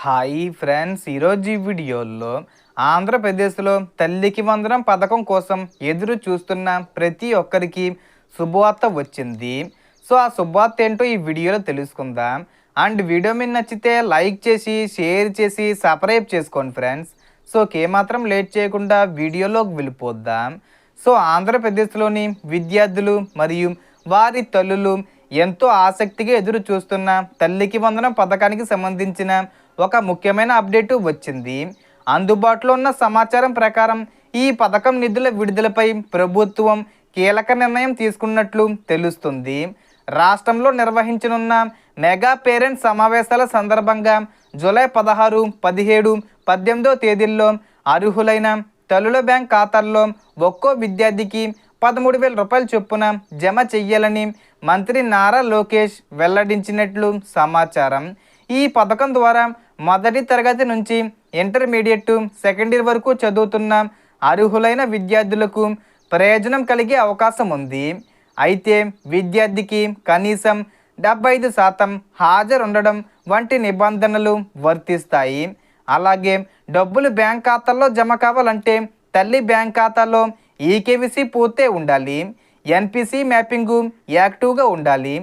Hi friends, ఈరోజు ఈ వీడియోలో ఆంధ్రప్రదేశ్లో తల్లికి వందనం పథకం కోసం ఎదురు చూస్తున్న ప్రతి ఒక్కరికి శుభవార్త వచ్చింది. సో ఆ శుభవార్త ఏంటో ఈ వీడియోలో తెలుసుకుందాం. అండ్ వీడియో మీకు నచ్చితే లైక్ చేసి షేర్ చేసి సబ్స్క్రైబ్ చేసుకోండి ఫ్రెండ్స్. సో ఏమాత్రం లేట్ చేయకుండా వీడియోలోకి వెళ్ళిపోద్దాం. సో ఆంధ్రప్రదేశ్లోని విద్యార్థులు మరియు వారి తల్లులు ఎంతో ఆసక్తిగా ఎదురు చూస్తున్న తల్లికి వందనం పథకానికి సంబంధించిన ఒక ముఖ్యమైన అప్డేటు వచ్చింది. అందుబాటులో ఉన్న సమాచారం ప్రకారం ఈ పథకం నిధుల విడుదలపై ప్రభుత్వం కీలక నిర్ణయం తీసుకున్నట్లు తెలుస్తుంది. రాష్ట్రంలో నిర్వహించనున్న మెగా పేరెంట్స్ సమావేశాల సందర్భంగా జూలై 16, 17, 18 తేదీల్లో అర్హులైన తల్లుల బ్యాంక్ ఖాతాల్లో ఒక్కో విద్యార్థికి 13,000 రూపాయల చొప్పున జమ చెయ్యాలని మంత్రి నారా లోకేష్ వెల్లడించినట్లు సమాచారం. ఈ పథకం ద్వారా మొదటి తరగతి నుంచి ఇంటర్మీడియట్, సెకండ్ ఇయర్ వరకు చదువుతున్న అర్హులైన విద్యార్థులకు ప్రయోజనం కలిగే అవకాశం ఉంది. అయితే విద్యార్థికి కనీసం 75% హాజరు ఉండడం వంటి నిబంధనలు వర్తిస్తాయి. అలాగే డబ్బులు బ్యాంక్ ఖాతాల్లో జమ కావాలంటే తల్లి బ్యాంక్ ఖాతాలో ఈకేవీసీ పూర్తే ఉండాలి, ఎన్పిసి మ్యాపింగు యాక్టివ్గా ఉండాలి,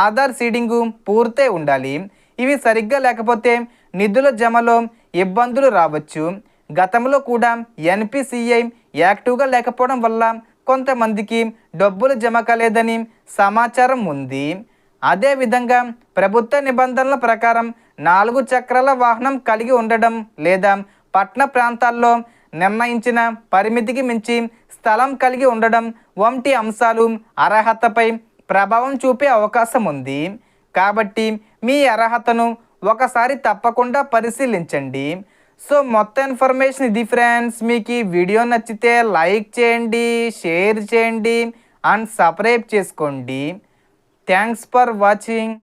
ఆధార్ సీడింగు పూర్తే ఉండాలి. ఇవి సరిగ్గా లేకపోతే నిధుల జమలో ఇబ్బందులు రావచ్చు. గతంలో కూడా ఎన్పిసిఐ యాక్టివ్గా లేకపోవడం వల్ల కొంతమందికి డబ్బులు జమ కాలేదని సమాచారం ఉంది. అదేవిధంగా ప్రభుత్వ నిబంధనల ప్రకారం 4 చక్రాల వాహనం కలిగి ఉండడం లేదా పట్టణ ప్రాంతాల్లో నిర్ణయించిన పరిమితికి మించి స్థలం కలిగి ఉండడం వంటి అంశాలు అర్హతపై ప్రభావం చూపే అవకాశం ఉంది. కాబట్టి మీ అర్హతను ఒకసారి తప్పకుండా పరిశీలించండి. సో మొత్తం ఇన్ఫర్మేషన్ ఇది ఫ్రెండ్స్. మీకు ఈ వీడియో నచ్చితే లైక్ చేయండి, షేర్ చేయండి అండ్ సబ్స్క్రైబ్ చేసుకోండి. Thanks for watching.